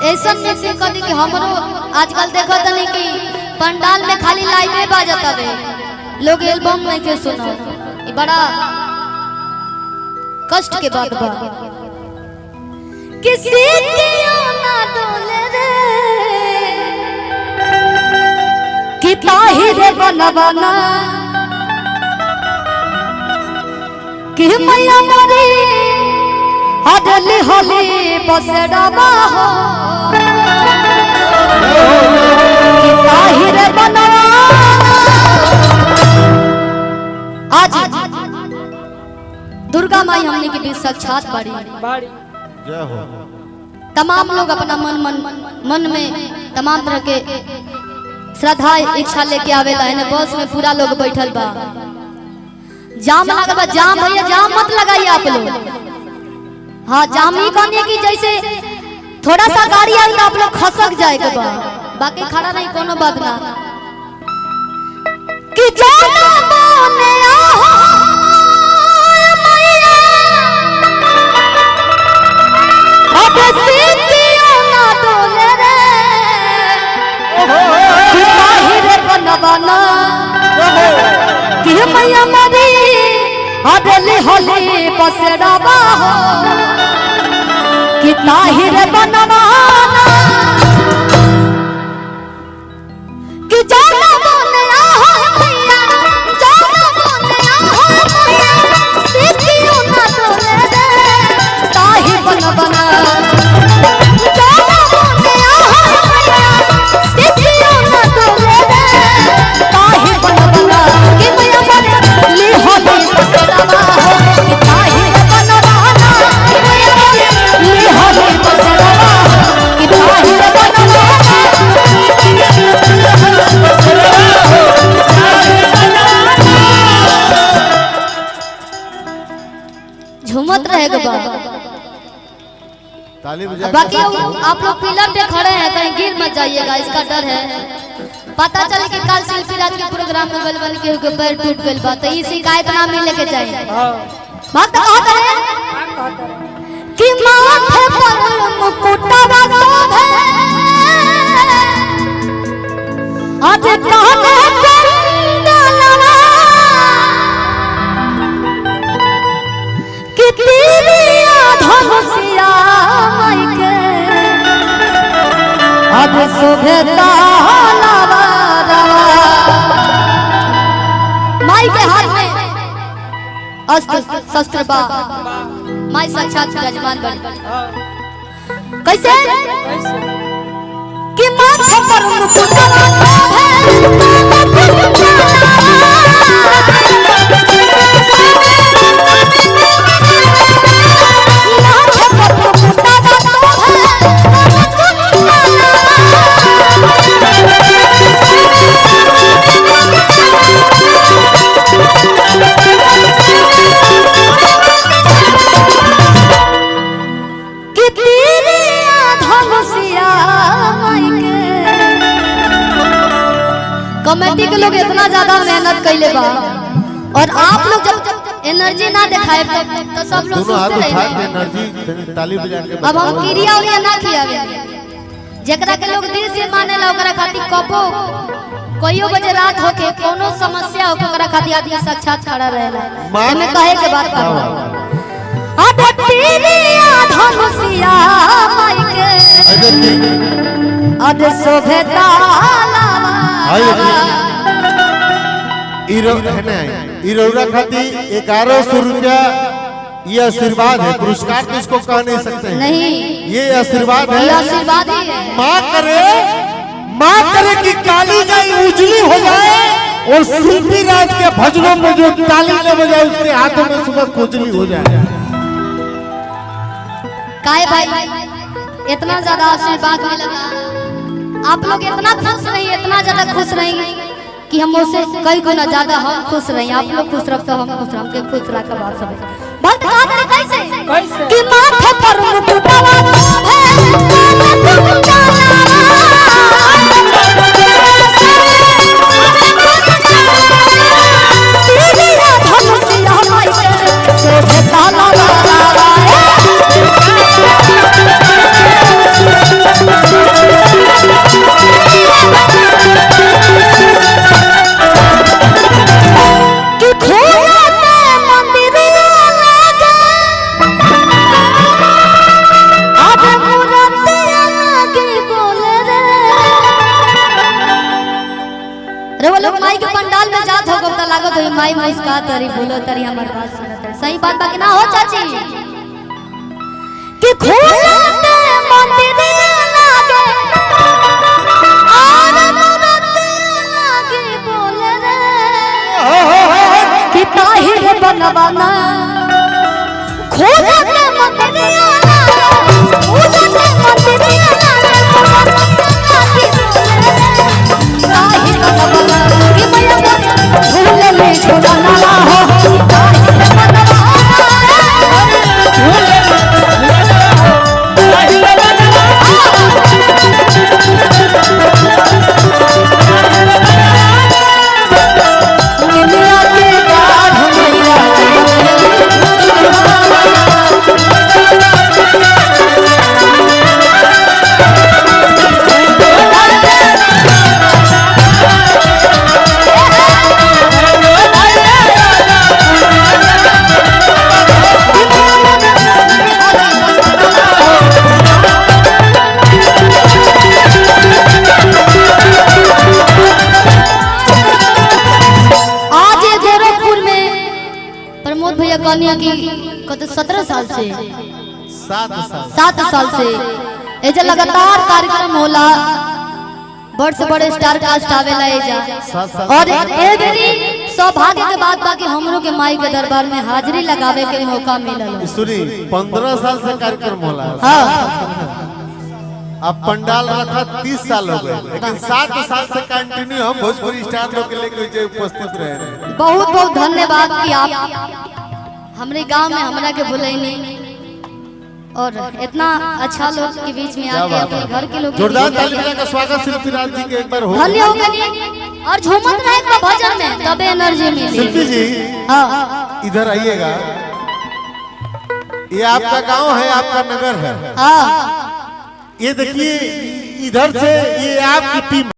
ऐसा मिक्सिंग कर दी कि हमरो आजकल देखो तनी कि पंडाल में खाली लाइवे बाजता बे, लोग एल्बम नहीं के सुनो, ये बड़ा कष्ट के बात बा। किसी की ना डोले रे कि ताहिरे बनवाना कि मैया मरी हदली होली बसड़ावा हो कि ताहिरे बनवाना। आज दुर्गा माई हमने के बीच साक्षात बाड़ी। जय हो। तमाम लोग अपना मन में तमाम तरह के श्रद्धा इच्छा लेके आवेला है। बस में पूरा लोग बैठल बा, जाम लगा बा। जाम भैया जाम मत लगाइए आप लोग। हाँ जाम ही कहने की जैसे थोड़ा सा गाड़ी आई तो आप लोग खसक जाएगा बा, बाकी खड़ा नहीं कोनो बात ना। कि जाना माने आहो मैया अब सीतियों ना डोले रे कि ताहिरे बनवाना कि मैया मरी हदली होली बसड़ावा हो कि ताहिरे बनवाना कि जाना माने आहो मैया जाना माने आहो मैया सीतियों ना डोले रे ताहि बनवाना जाना माने आहो मैया सीतियों ना डोले रे ताहि बनवाना कि मैया मरी होली बसड़ावा हो कि ताहिरे बनवाना कि मैया मरी होली बसड़ावा हो कि ताहिरे बनवाना। झूमत रहेगा बा। ताली बजा। बाकी आप लोग पिलर पे खड़े हैं, कहीं गिर मत जाइएगा, इसका डर है। पता चले कि कल शिल्पी राज के प्रोग्राम में बलबल के पैर टूट गइल बा, तो ई शिकायत ना मिले के चाहिए। बात तो कहत रहे कि माथे पर मुकुटवा शोभे आज काने कुंडलवा कि तीरिया धनुषिया माई के आज शोभे तालवा माई के हाथ में अस्त्र शस्त्र बा। माई साक्षात विराजमान बनी। कैसे कि माथे पर मुकुटवा शोभे कमेटी के लोग इतना ज्यादा मेहनत कैले बा, और आप लोग जब एनर्जी ना दिखाए तो सब लोग सोचते रहे एनर्जी ताली बजा के। अब हम क्रिया उरिया ना खियावे, जेकरा के लोग दिल से मानेला ओकरा खातिर कबो कोइयो बजे रात होके कोनो समस्या होके ओकरा खातिर आदमी साक्षात खड़ा रहेला। एमे कहे के बात बा अब तीरिया धनुषिया माई के अद शोभे तालवा। इरोरा खाती 1100 रुपया ये आशीर्वाद है, पुरस्कार तो इसको कह नहीं सकते हैं। नहीं, ये आशीर्वाद है, ये आशीर्वाद ही है। माँ करे कि काली गाय उजली हो जाए और शिल्पी राज के भजनों में जो ताली न बजाए उसके हाथों में सुबह खुजली हो जाए। काय भाई इतना ज्यादा आशीर्वाद मिलेगा, आप लोग इतना खुश रहिए, इतना ज्यादा खुश रहिए कि हम उससे कई गुना ज्यादा हम खुश रहिए। आप लोग खुश रखते हो, हम खुश रह के खुश रह के बात सब बात कहा करे कैसे कि माथे पर मुकुटवा शोभे कोई माई मुस्का तरी बोलो तरी हमार बात सुनत है। सही बात बाकी ना हो चाची कि खोलते मंदिर लागे और मूर्ति लागे बोले रे कि ताहिर बनवाना खोलते मंदिर लागे खोलते मंदिर लागे ताहिर बनवाना कि मैया झूले में झूलना हो ताहिर बनवाना झूले कन्या की कत 17 साल से 7 साल से एजा लगातार कार्यक्रम होला बड़ से बड़े स्टार कास्ट आवेला एजा और एवरी सौभाग्य के बात बाकी हमरो के माई के दरबार में हाजिरी लगावे के मौका मिलल। सुनी 15 साल से कार्यक्रम होला। हां अब पंडाल रखा 30 साल हो गए लेकिन 7 साल से कंटिन्यू हम भोजपुरी स्टार लोग के लेके जे उपस्थित रहे। बहुत बहुत धन्यवाद कि आप हमरे गांव में हमरा के बुलैनी और इतना अच्छा लोग के बीच में आके अपने घर के लोग जोरदार ताली बजा के स्वागत शिल्पी राज जी के एक बार हो। धन्य हो गई और झूमत रहे का भजन में तबे एनर्जी मिली। शिल्पी जी हां इधर आइएगा। ये आपका गांव है, आपका नगर है। हां ये देखिए इधर से ये आपकी टीम